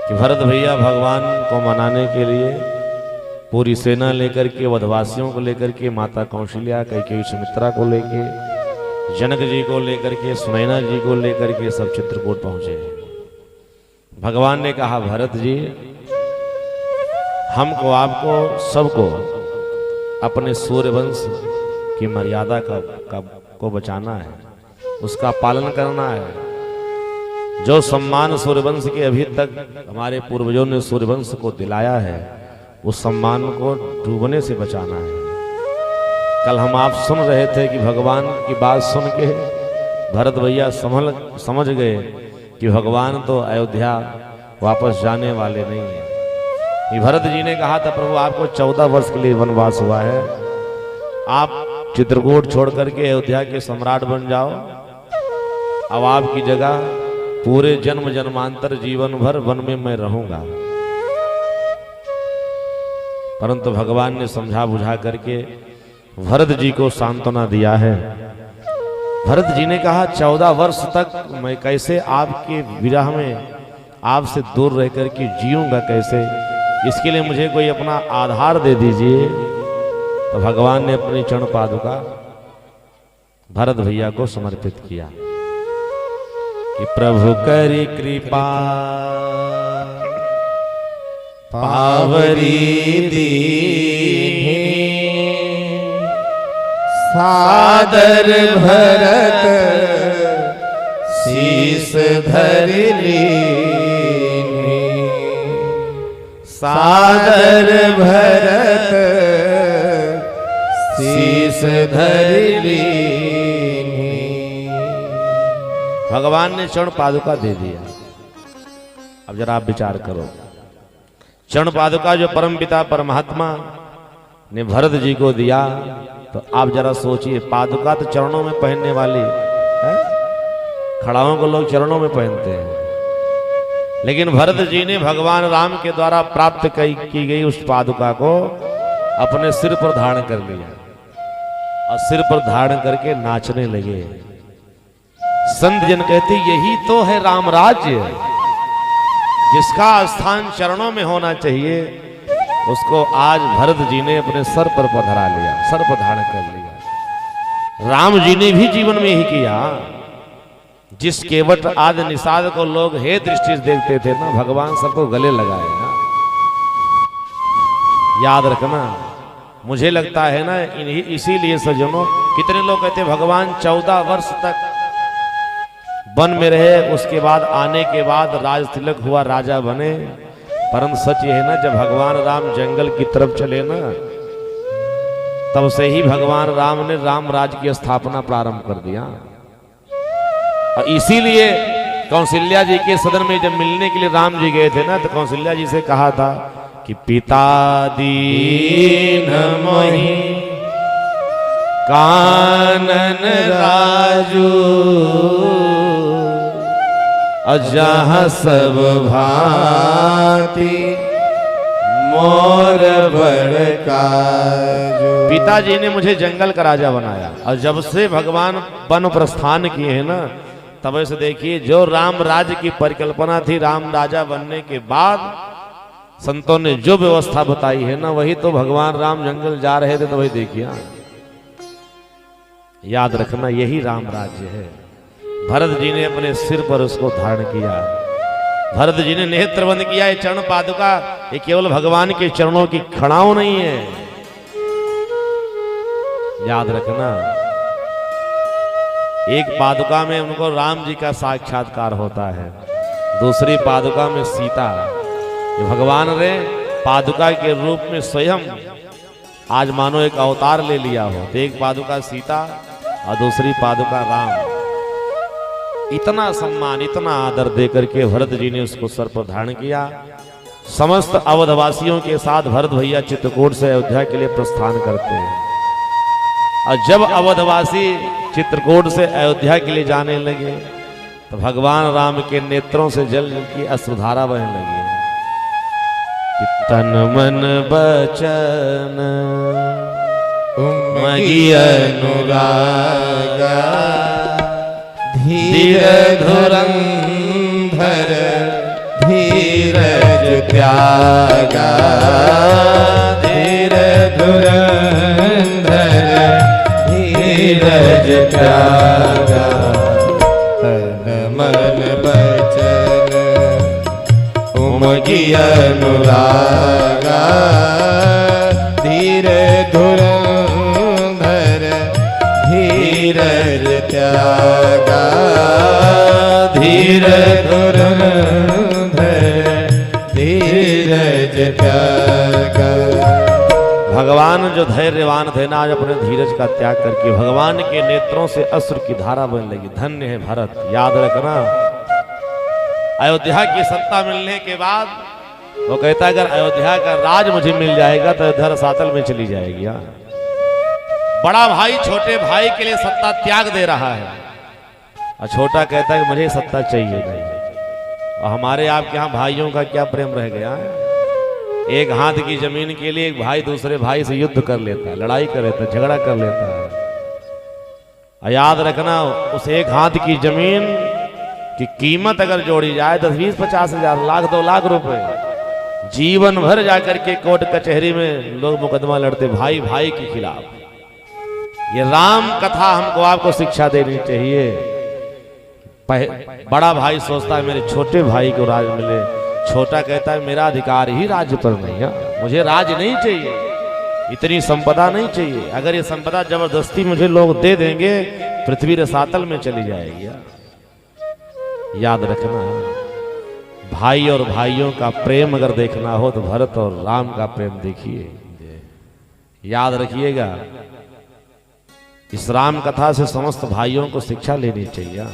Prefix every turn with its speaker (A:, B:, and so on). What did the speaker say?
A: कि भरत भैया भगवान को मनाने के लिए पूरी सेना लेकर के, वधवासियों को लेकर के, माता कौशल्या, कैकेयी सुमित्रा को लेके, जनक जी को लेकर के, सुनैना जी को लेकर के सब चित्रकूट पहुंचे। भगवान ने कहा, भरत जी, हमको, आपको, सबको अपने सूर्यवंश की मर्यादा को बचाना है, उसका पालन करना है। जो सम्मान सूर्यवंश के अभी तक हमारे पूर्वजों ने सूर्यवंश को दिलाया है, उस सम्मान को डूबने से बचाना है। कल हम आप सुन रहे थे कि भगवान की बात सुन के भरत भैया समझ गए कि भगवान तो अयोध्या वापस जाने वाले नहीं है। भरत जी ने कहा था, प्रभु आपको 14 वर्ष के लिए वनवास हुआ है, आप चित्रकूट छोड़ करके अयोध्या के सम्राट बन जाओ, अब आपकी जगह पूरे जन्म जन्मांतर जीवन भर वन में मैं रहूंगा। परंतु भगवान ने समझा बुझा करके भरत जी को सांत्वना दिया है। भरत जी ने कहा, 14 वर्ष तक मैं कैसे आपके विरह में आपसे दूर रह करके जीऊंगा, कैसे? इसके लिए मुझे कोई अपना आधार दे दीजिए। तो भगवान ने अपनी चरण पादुका भरत भैया को समर्पित किया कि प्रभु करी कृपा
B: पावरी दीनी सादर भरत शीस धर लीनी, सादर भरत शीस धर लीनी।
A: भगवान ने चरण पादुका दे दिया। अब जरा आप विचार करो, चरण पादुका जो परमपिता परमात्मा ने भरत जी को दिया, तो आप जरा सोचिए, पादुका तो चरणों में पहनने वाली है, खड़ाओं को लोग चरणों में पहनते हैं, लेकिन भरत जी ने भगवान राम के द्वारा प्राप्त की गई उस पादुका को अपने सिर पर धारण कर लिया और सिर पर धारण करके नाचने लगे। संत जन कहते, यही तो है राम राज्य, जिसका स्थान चरणों में होना चाहिए, उसको आज भरत जी ने अपने सर पर पधरा लिया, सर पर धारण कर लिया। राम जी ने भी जीवन में ही किया। जिस केवट आदि निषाद को लोग हे दृष्टि से देखते थे ना, भगवान सबको गले लगाए ना। याद रखना, मुझे लगता है ना, इसीलिए सज्जनों, कितने लोग कहते भगवान 14 वर्ष तक वन में रहे, उसके बाद आने के बाद राज तिलक हुआ, राजा बने। परंतु सच ये है ना, जब भगवान राम जंगल की तरफ चले ना, तब से ही भगवान राम ने राम राज्य की स्थापना प्रारंभ कर दिया। और इसीलिए कौशल्या जी के सदन में जब मिलने के लिए राम जी गए थे ना, तो कौशल्या जी से कहा था कि पिता दीन मोहि कानन राजू, अजहाँ सब भांति
B: मोर बड़का।
A: पिताजी ने मुझे जंगल का राजा बनाया, और जब से भगवान वन प्रस्थान किए हैं ना, तब से देखिए, जो राम राज्य की परिकल्पना थी, राम राजा बनने के बाद संतों ने जो व्यवस्था बताई है ना, वही तो भगवान राम जंगल जा रहे थे तो वही देखिए। याद रखना, यही राम राज्य है। भरत जी ने अपने सिर पर उसको धारण किया। भरत जी ने नेत्र बंद किया। ये चरण पादुका, ये केवल भगवान के चरणों की खड़ाओं नहीं है। याद रखना, एक पादुका में उनको राम जी का साक्षात्कार होता है, दूसरी पादुका में सीता। ये भगवान ने पादुका के रूप में स्वयं आज मानो एक अवतार ले लिया हो। तो एक पादुका सीता और दूसरी पादुका राम। इतना सम्मान, इतना आदर देकर के भरत जी ने उसको सर पर धारण किया। समस्त अवधवासियों के साथ भरत भैया चित्रकूट से अयोध्या के लिए प्रस्थान करते हैं। और जब अवधवासी चित्रकूट से अयोध्या के लिए जाने लगे, तो भगवान राम के नेत्रों से जल की अश्रुधारा बहने लगी। तन मन बचन मगी अनुरागा,
B: धीर धुरंधर धीर त्यागा धीर धुरंधर धीरज त्यागा तन मन बचन उमगी अनुरागा धीर धुरंधर धीरज त्यागा धीर धुरंधर धीरज त्यागा।
A: भगवान जो धैर्यवान थे ना, आज अपने धीरज का त्याग करके भगवान के नेत्रों से अश्रु की धारा बहने लगी। धन्य है भरत। याद रखना, अयोध्या की सत्ता मिलने के बाद वो कहता अगर अयोध्या का राज मुझे मिल जाएगा तो अयोध्या रसातल में चली जाएगी। बड़ा भाई छोटे भाई के लिए सत्ता त्याग दे रहा है और छोटा कहता है कि मुझे सत्ता चाहिए नहीं। और हमारे आपके यहाँ भाइयों का क्या प्रेम रह गया है। एक हाथ की जमीन के लिए एक भाई दूसरे भाई से युद्ध कर लेता है, लड़ाई कर लेता है, झगड़ा कर लेता है। और याद रखना, उस एक हाथ की जमीन की कीमत अगर जोड़ी जाए 10, 20, 50 हजार, लाख, 2 लाख रुपए, जीवन भर जाकर के कोर्ट कचहरी में लोग मुकदमा लड़ते भाई भाई के खिलाफ। ये राम कथा हमको आपको शिक्षा देनी चाहिए। बड़ा भाई सोचता है मेरे छोटे भाई को राज मिले, छोटा कहता है मेरा अधिकार ही राज्य पर नहीं है, मुझे राज नहीं चाहिए, इतनी संपदा नहीं चाहिए। अगर ये संपदा जबरदस्ती मुझे लोग दे देंगे पृथ्वी रसातल में चली जाएगी। याद रखना, भाई और भाइयों का प्रेम अगर देखना हो तो भरत और राम का प्रेम देखिए। याद रखिएगा, इस राम कथा से समस्त भाइयों को शिक्षा लेनी चाहिए।